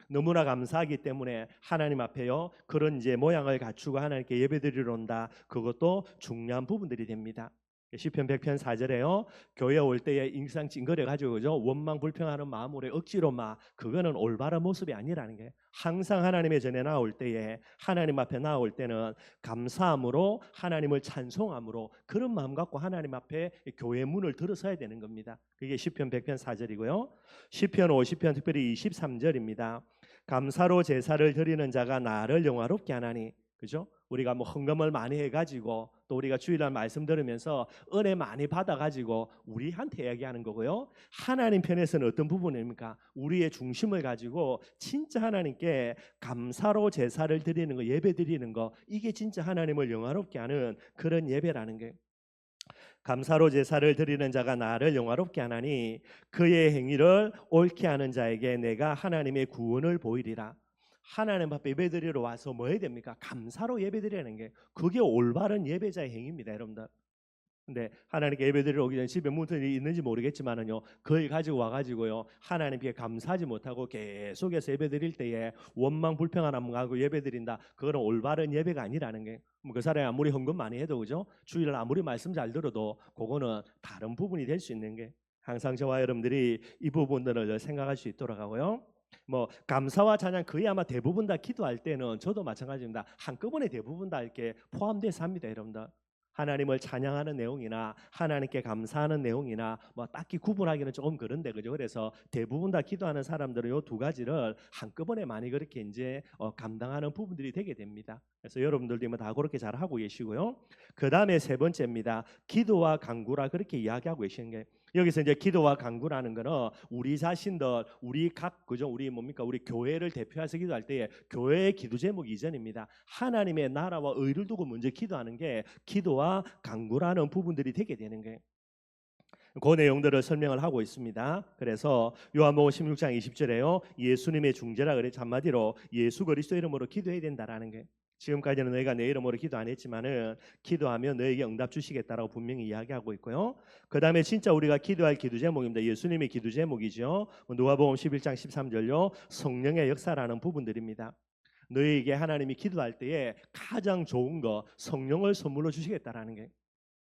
너무나 감사하기 때문에 하나님 앞에요 그런 이제 모양을 갖추고 하나님께 예배드리러 온다. 그것도 중요한 부분들이 됩니다. 시편 100편 4절에요. 교회 올 때에 인상 찡그려 가지고 그죠? 원망 불평하는 마음으로 억지로 막 그거는 올바른 모습이 아니라는 게 항상 하나님의 전에 나올 때에 하나님 앞에 나올 때는 감사함으로 하나님을 찬송함으로 그런 마음 갖고 하나님 앞에 교회 문을 들어서야 되는 겁니다. 그게 시편 100편 4절이고요. 시편 50편 특별히 23절입니다. 감사로 제사를 드리는 자가 나를 영화롭게 하나니. 그죠? 우리가 뭐 헌금을 많이 해가지고 또 우리가 주일날 말씀 들으면서 은혜 많이 받아가지고 우리한테 이야기하는 거고요. 하나님 편에서는 어떤 부분입니까? 우리의 중심을 가지고 진짜 하나님께 감사로 제사를 드리는 거, 예배 드리는 거, 이게 진짜 하나님을 영화롭게 하는 그런 예배라는 게. 감사로 제사를 드리는 자가 나를 영화롭게 하나니 그의 행위를 옳게 하는 자에게 내가 하나님의 구원을 보이리라. 하나님 앞에 예배드리러 와서 뭐 해야 됩니까? 감사로 예배드리는 게 그게 올바른 예배자의 행위입니다, 여러분들. 근데 하나님께 예배드리러 오기 전에 집에 문틀이 있는지 모르겠지만은요, 그걸 가지고 와가지고요, 하나님께 감사하지 못하고 계속해서 예배드릴 때에 원망 불평하는 하고 예배드린다. 그거는 올바른 예배가 아니라는 게, 뭐 그 사람이 아무리 헌금 많이 해도 그죠, 주일날 아무리 말씀 잘 들어도 그거는 다른 부분이 될 수 있는 게, 항상 저와 여러분들이 이 부분들을 생각할 수 있도록 하고요. 뭐 감사와 찬양 거의 아마 대부분 다 기도할 때는 저도 마찬가지입니다. 한꺼번에 대부분 다 이렇게 포함돼서 합니다, 여러분들. 하나님을 찬양하는 내용이나 하나님께 감사하는 내용이나 뭐 딱히 구분하기는 조금 그런데 그죠. 그래서 대부분 다 기도하는 사람들은 요 두 가지를 한꺼번에 많이 그렇게 이제 감당하는 부분들이 되게 됩니다. 그래서 여러분들도 뭐 다 그렇게 잘 하고 계시고요. 그 다음에 세 번째입니다. 기도와 간구라 그렇게 이야기하고 계시는 게, 여기서 이제 기도와 간구라는 거는 우리 자신들, 우리 각 그죠, 우리 뭡니까, 우리 교회를 대표해서 기도할 때에 교회의 기도 제목 이전입니다. 하나님의 나라와 의를 두고 먼저 기도하는 게 기도와 간구라는 부분들이 되게 되는 거예요. 그 내용들을 설명을 하고 있습니다. 그래서 요한복음 16장 20절에요, 예수님의 중재라 그래, 한마디로 예수 그리스도 이름으로 기도해야 된다라는 게, 지금까지는 너희가 내 이름으로 기도 안 했지만은 기도하면 너에게 응답 주시겠다라고 분명히 이야기하고 있고요. 그 다음에 진짜 우리가 기도할 기도 제목입니다. 예수님의 기도 제목이죠. 누가복음 11장 13절요, 성령의 역사라는 부분들입니다. 너희에게 하나님이 기도할 때에 가장 좋은 거 성령을 선물로 주시겠다라는 게,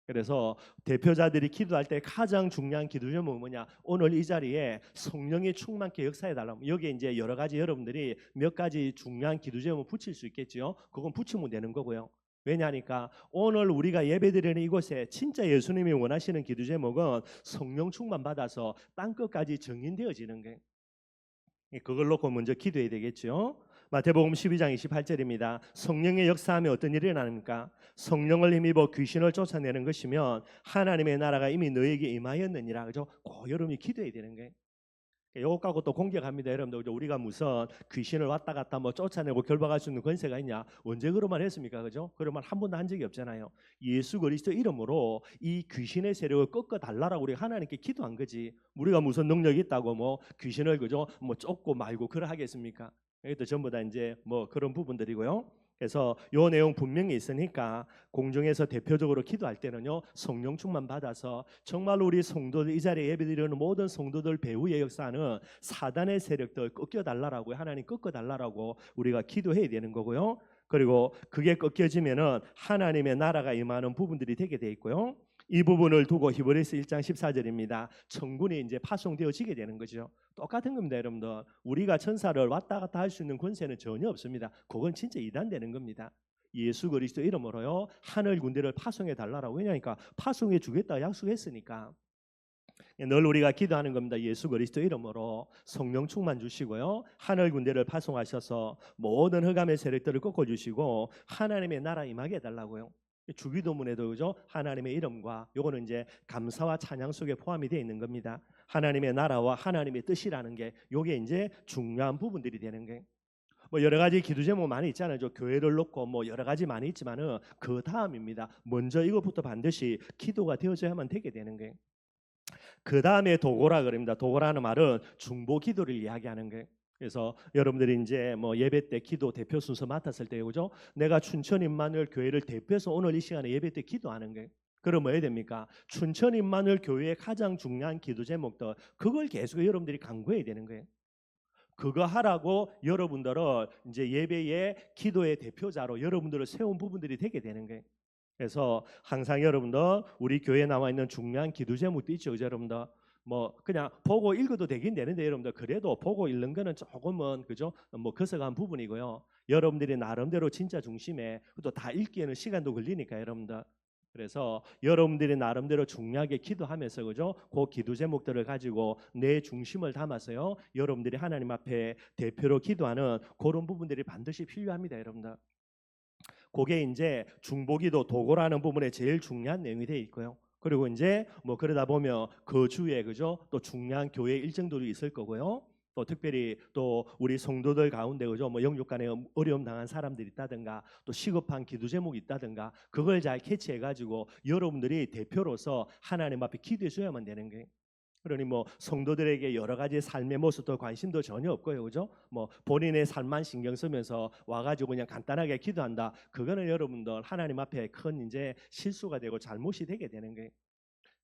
그래서 대표자들이 기도할 때 가장 중요한 기도 제목은 뭐냐? 오늘 이 자리에 성령이 충만케 역사해 달라. 여기에 이제 여러 가지 여러분들이 몇 가지 중요한 기도 제목 붙일 수 있겠지요. 그건 붙이면 되는 거고요. 왜냐하니까 오늘 우리가 예배드리는 이곳에 진짜 예수님이 원하시는 기도 제목은 성령 충만 받아서 땅 끝까지 정인되어지는 게, 그걸 놓고 먼저 기도해야 되겠죠. 마태복음 12장 28절입니다. 성령의 역사하면 어떤 일이 일어납니까? 성령을 힘입어 귀신을 쫓아내는 것이면 하나님의 나라가 이미 너에게 임하였느니라. 그죠? 여러분이 기도해야 되는 게. 요거 갖고 또 공격합니다, 여러분들. 우리가 무슨 귀신을 왔다 갔다 뭐 쫓아내고 결박할 수 있는 권세가 있냐? 언제 그런 말 했습니까? 그죠? 그런 말 한 번도 한 적이 없잖아요. 예수 그리스도 이름으로 이 귀신의 세력을 꺾어 달라라고 우리가 하나님께 기도한 거지. 우리가 무슨 능력이 있다고 뭐 귀신을 그죠? 뭐 쫓고 말고 그러 하겠습니까? 이것도 전부 다 이제 뭐 그런 부분들이고요. 그래서 요 내용 분명히 있으니까 공중에서 대표적으로 기도할 때는요, 성령 충만 받아서 정말 우리 성도들, 이 자리에 예배드리는 모든 성도들 배후의 역사는 사단의 세력들 꺾여달라라고, 하나님 꺾어달라라고 우리가 기도해야 되는 거고요. 그리고 그게 꺾여지면은 하나님의 나라가 임하는 부분들이 되게 돼 있고요. 이 부분을 두고 히브리서 1장 14절입니다. 천군이 이제 파송되어지게 되는 거죠. 똑같은 겁니다, 여러분들. 우리가 천사를 왔다 갔다 할 수 있는 권세는 전혀 없습니다. 그건 진짜 이단되는 겁니다. 예수 그리스도 이름으로요, 하늘 군대를 파송해 달라라고. 왜냐니까 파송해 주겠다 약속했으니까. 늘 우리가 기도하는 겁니다. 예수 그리스도 이름으로 성령 충만 주시고요, 하늘 군대를 파송하셔서 모든 흑암의 세력들을 꺾어 주시고 하나님의 나라 임하게 해달라고요. 주기도문에도 그죠, 하나님의 이름과 요거는 이제 감사와 찬양 속에 포함이 되어 있는 겁니다. 하나님의 나라와 하나님의 뜻이라는 게 요게 이제 중요한 부분들이 되는 게, 뭐 여러 가지 기도 제목 많이 있잖아요. 저 교회를 놓고 뭐 여러 가지 많이 있지만은 그 다음입니다. 먼저 이것부터 반드시 기도가 되어져야만 되게 되는 게, 그 다음에 도고라 그럽니다. 도고라는 말은 중보 기도를 이야기하는 거예요. 그래서 여러분들이 이제 뭐 예배 때 기도 대표 순서 맡았을 때 그죠? 내가 춘천 임마누엘 교회를 대표해서 오늘 이 시간에 예배 때 기도하는 거예요. 그럼 뭐 해야 됩니까? 춘천 임마누엘 교회의 가장 중요한 기도 제목들, 그걸 계속 여러분들이 간구해야 되는 거예요. 그거 하라고 여러분들을 이제 예배의 기도의 대표자로 여러분들을 세운 부분들이 되게 되는 거예요. 그래서 항상 여러분들 우리 교회에 나와 있는 중요한 기도 제목도 있죠, 여러분들. 뭐 그냥 보고 읽어도 되긴 되는데 여러분들, 그래도 보고 읽는 거는 조금은 그죠, 뭐 거서간 부분이고요. 여러분들이 나름대로 진짜 중심에 또 다 읽기에는 시간도 걸리니까 여러분들. 그래서 여러분들이 나름대로 중요하게 기도하면서 그죠, 그 기도 제목들을 가지고 내 중심을 담아서요, 여러분들이 하나님 앞에 대표로 기도하는 그런 부분들이 반드시 필요합니다, 여러분들. 그게 이제 중보기도 도고라는 부분에 제일 중요한 내용이 되어 있고요. 그리고 이제 뭐 그러다 보면 그 주에 그죠, 또 중요한 교회 일정들이 있을 거고요. 또 특별히 또 우리 성도들 가운데 그죠, 뭐 영육간에 어려움 당한 사람들이 있다든가 또 시급한 기도 제목이 있다든가 그걸 잘 캐치해 가지고 여러분들이 대표로서 하나님 앞에 기도해 줘야만 되는 거예요. 그러니 뭐 성도들에게 여러 가지 삶의 모습도 관심도 전혀 없고요, 그죠? 뭐 본인의 삶만 신경 쓰면서 와가지고 그냥 간단하게 기도한다. 그거는 여러분들 하나님 앞에 큰 이제 실수가 되고 잘못이 되게 되는 거예요.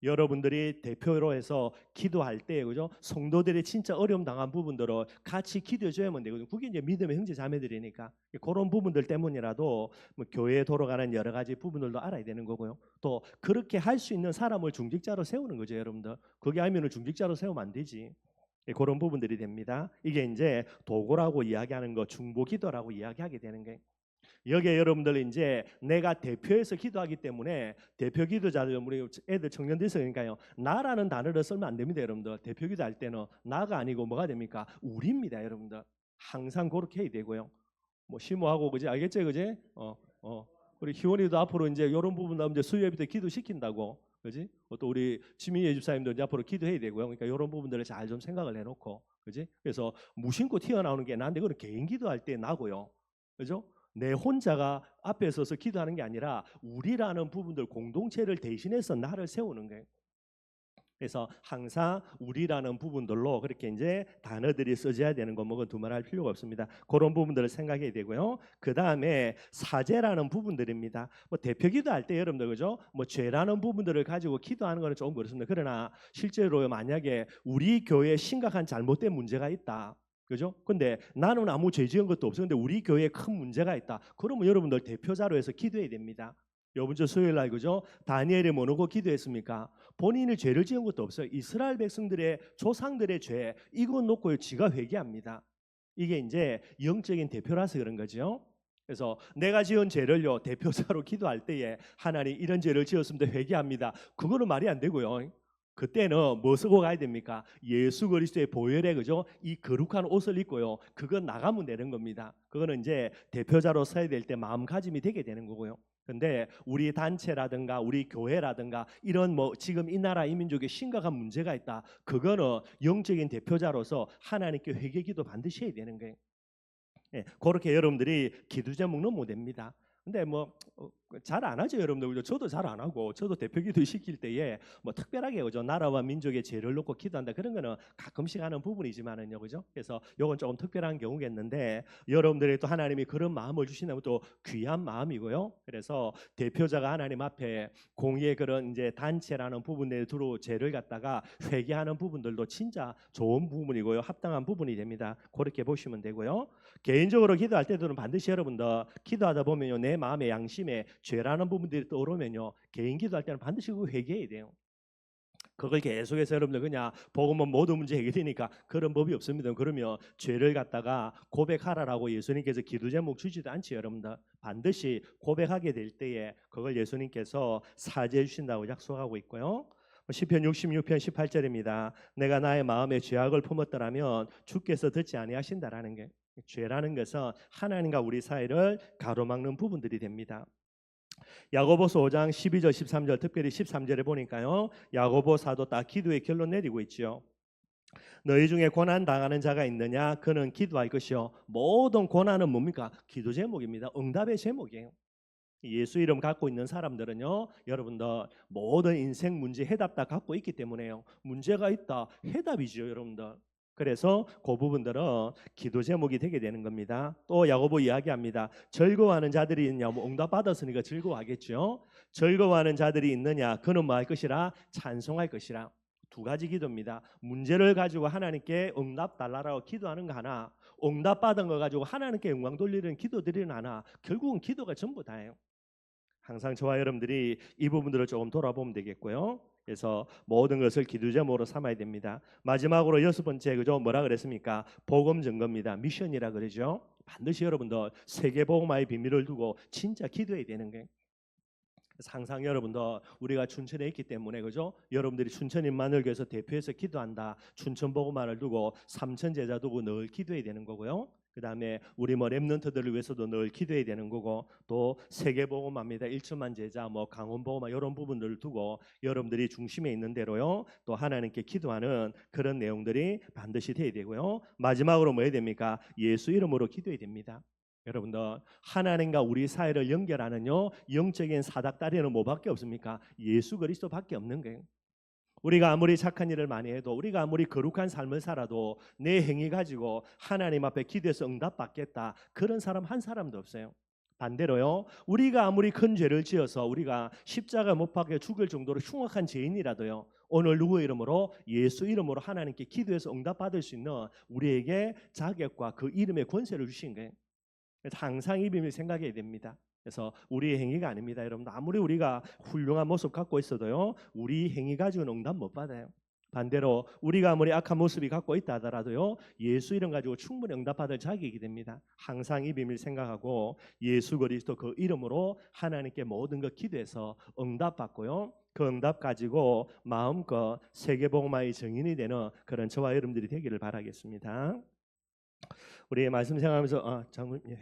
여러분들이 대표로 해서 기도할 때, 그죠? 성도들이 진짜 어려움 당한 부분들을 같이 기도해 줘야만 되거든요. 그게 이제 믿음의 형제 자매들이니까 그런 부분들 때문이라도 뭐 교회에 돌아가는 여러 가지 부분들도 알아야 되는 거고요. 또 그렇게 할 수 있는 사람을 중직자로 세우는 거죠, 여러분들. 그게 아니면 중직자로 세우면 안 되지. 그런 부분들이 됩니다. 이게 이제 도구라고 이야기하는 거, 중보기도라고 이야기하게 되는 거예요. 여기에 여러분들 이제 내가 대표해서 기도하기 때문에 대표 기도자들 우리 애들 청년들 있으니까요. 나라는 단어를 쓰면 안 됩니다, 여러분들. 대표 기도할 때는 나가 아니고 뭐가 됩니까? 우리입니다, 여러분들. 항상 그렇게 해야 되고요. 뭐 심호하고 그지 알겠죠, 그지? 우리 희원이도 앞으로 이제 이런 부분 나오면 이제 수요일 때 기도 시킨다고, 그지? 또 우리 지민이 집사님도 이제 앞으로 기도해야 되고요. 그러니까 이런 부분들을 잘 좀 생각을 해놓고, 그지? 그래서 무심코 튀어나오는 게 나인데 그건 개인 기도할 때 나고요, 그죠? 내 혼자가 앞에 서서 기도하는 게 아니라 우리라는 부분들 공동체를 대신해서 나를 세우는 거예요. 그래서 항상 우리라는 부분들로 그렇게 이제 단어들이 써져야 되는 거 뭐 두말할 필요가 없습니다. 그런 부분들을 생각해야 되고요. 그 다음에 사죄라는 부분들입니다. 뭐 대표 기도할 때 여러분들 그죠? 뭐 죄라는 부분들을 가지고 기도하는 거는 조금 그렇습니다. 그러나 실제로 만약에 우리 교회에 심각한 잘못된 문제가 있다. 그죠? 근데 나는 아무 죄 지은 것도 없어. 근데 우리 교회에 큰 문제가 있다. 그러면 여러분들 대표자로 해서 기도해야 됩니다. 요번 주 수요일 날 그죠? 다니엘이 뭐 놓고 기도했습니까? 본인이 죄를 지은 것도 없어요. 이스라엘 백성들의 조상들의 죄 이거 놓고 지가 회개합니다. 이게 이제 영적인 대표라서 그런 거죠. 그래서 내가 지은 죄를요 대표자로 기도할 때에 하나님 이런 죄를 지었습니다 회개합니다. 그거는 말이 안 되고요. 그때는 뭐 쓰고 가야 됩니까? 예수 그리스도의 보혈에 그죠? 이 거룩한 옷을 입고요. 그건 나가면 되는 겁니다. 그거는 이제 대표자로 서야 될 때 마음가짐이 되게 되는 거고요. 근데 우리 단체라든가 우리 교회라든가 이런 뭐 지금 이 나라 이 민족에 심각한 문제가 있다. 그거는 영적인 대표자로서 하나님께 회개기도 반드시 해야 되는 거예요. 예, 그렇게 여러분들이 기도 제목은 못 됩니다. 근데 뭐 잘 안 하죠, 여러분들. 저도 잘 안 하고, 저도 대표기도 시킬 때에 뭐 특별하게 그죠 나라와 민족의 죄를 놓고 기도한다 그런 거는 가끔씩 하는 부분이지만은요, 그죠? 그래서 요건 조금 특별한 경우겠는데 여러분들이 또 하나님이 그런 마음을 주신다면 또 귀한 마음이고요. 그래서 대표자가 하나님 앞에 공의의 그런 이제 단체라는 부분에 두루 죄를 갖다가 회개하는 부분들도 진짜 좋은 부분이고요, 합당한 부분이 됩니다. 그렇게 보시면 되고요. 개인적으로 기도할 때도는 반드시 여러분들 기도하다 보면요 내 마음의 양심에 죄라는 부분들이 떠오르면요 개인 기도할 때는 반드시 그 회개해야 돼요. 그걸 계속해서 여러분들 그냥 복음은 모든 문제 해결되니까 그런 법이 없습니다. 그러면 죄를 갖다가 고백하라라고 예수님께서 기도 제목 주지도 않죠, 여러분들. 반드시 고백하게 될 때에 그걸 예수님께서 사죄해 주신다고 약속하고 있고요. 시편 66편 18절입니다. 내가 나의 마음에 죄악을 품었더라면 주께서 듣지 아니하신다라는 게 죄라는 것은 하나님과 우리 사이를 가로막는 부분들이 됩니다. 야고보서 5장 12절 13절 특별히 13절에 보니까요. 야고보 사도 딱 기도의 결론 내리고 있지요. 너희 중에 고난 당하는 자가 있느냐? 그는 기도할 것이요. 모든 고난은 뭡니까? 기도 제목입니다. 응답의 제목이에요. 예수 이름 갖고 있는 사람들은요, 여러분들 모든 인생 문제 해답 다 갖고 있기 때문에요. 문제가 있다, 해답이죠, 여러분들. 그래서 그 부분들은 기도 제목이 되게 되는 겁니다. 또 야고보 이야기합니다. 즐거워하는 자들이 있냐? 뭐 응답 받았으니까 즐거워하겠죠. 즐거워하는 자들이 있느냐? 그는 뭐 할 것이라? 찬송할 것이라. 두 가지 기도입니다. 문제를 가지고 하나님께 응답 달라라고 기도하는 거 하나, 응답 받은 거 가지고 하나님께 영광 돌리는 기도 드리는 하나, 결국은 기도가 전부 다예요. 항상 저와 여러분들이 이 부분들을 조금 돌아보면 되겠고요. 그래서 모든 것을 기도 제목으로 삼아야 됩니다. 마지막으로 여섯 번째 그죠? 뭐라 그랬습니까? 복음 증거입니다. 미션이라 그러죠. 반드시 여러분들 세계 복음화의 비밀을 두고 진짜 기도해야 되는 게. 항상 여러분들 우리가 춘천에 있기 때문에 그죠? 여러분들이 춘천인만을 위해서 대표해서 기도한다. 춘천 복음화를 두고 삼천 제자 두고 늘 기도해야 되는 거고요. 그 다음에 우리 뭐 렘넌트들을 위해서도 늘 기도해야 되는 거고 또 세계 복음화입니다. 1천만 제자 뭐 강원 복음화 이런 부분들을 두고 여러분들이 중심에 있는 대로요. 또 하나님께 기도하는 그런 내용들이 반드시 돼야 되고요. 마지막으로 뭐 해야 됩니까? 예수 이름으로 기도해야 됩니다. 여러분들 하나님과 우리 사이를 연결하는요 영적인 사닥다리는 뭐밖에 없습니까? 예수 그리스도밖에 없는 거예요. 우리가 아무리 착한 일을 많이 해도, 우리가 아무리 거룩한 삶을 살아도 내 행위 가지고 하나님 앞에 기도해서 응답받겠다, 그런 사람 한 사람도 없어요. 반대로요, 우리가 아무리 큰 죄를 지어서 우리가 십자가 못 박혀 죽을 정도로 흉악한 죄인이라도요, 오늘 누구의 이름으로? 예수 이름으로 하나님께 기도해서 응답받을 수 있는 우리에게 자격과 그 이름의 권세를 주신 거예요. 그래서 항상 이 비밀 생각해야 됩니다. 그래서 우리의 행위가 아닙니다. 여러분, 아무리 우리가 훌륭한 모습 갖고 있어도요, 우리 행위 가지고는 응답 못 받아요. 반대로 우리가 아무리 악한 모습이 갖고 있다 하더라도요, 예수 이름 가지고 충분히 응답받을 자격이 됩니다. 항상 이 비밀 생각하고 예수 그리스도 그 이름으로 하나님께 모든 것 기도해서 응답받고요, 그 응답 가지고 마음껏 세계복음화의 증인이 되는 그런 저와 여러분들이 되기를 바라겠습니다. 우리 말씀 생각하면서 장로님,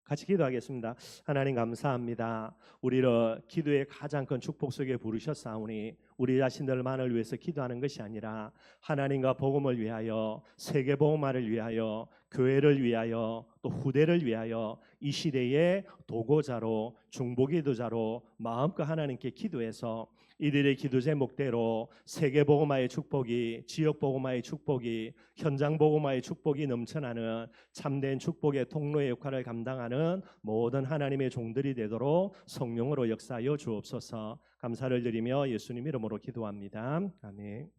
같이 기도하겠습니다. 하나님 감사합니다. 우리를 기도의 가장 큰 축복 속에 부르셨사오니 우리 자신들만을 위해서 기도하는 것이 아니라 하나님과 복음을 위하여, 세계 복음화를 위하여, 교회를 위하여, 또 후대를 위하여 이 시대의 도고자로, 중보기도자로 마음껏 하나님께 기도해서 이들의 기도 제목대로 세계 복음화의 축복이, 지역 복음화의 축복이, 현장 복음화의 축복이 넘쳐나는 참된 축복의 통로의 역할을 감당하는 모든 하나님의 종들이 되도록 성령으로 역사하여 주옵소서. 감사를 드리며 예수님 이름으로 기도합니다. 아멘.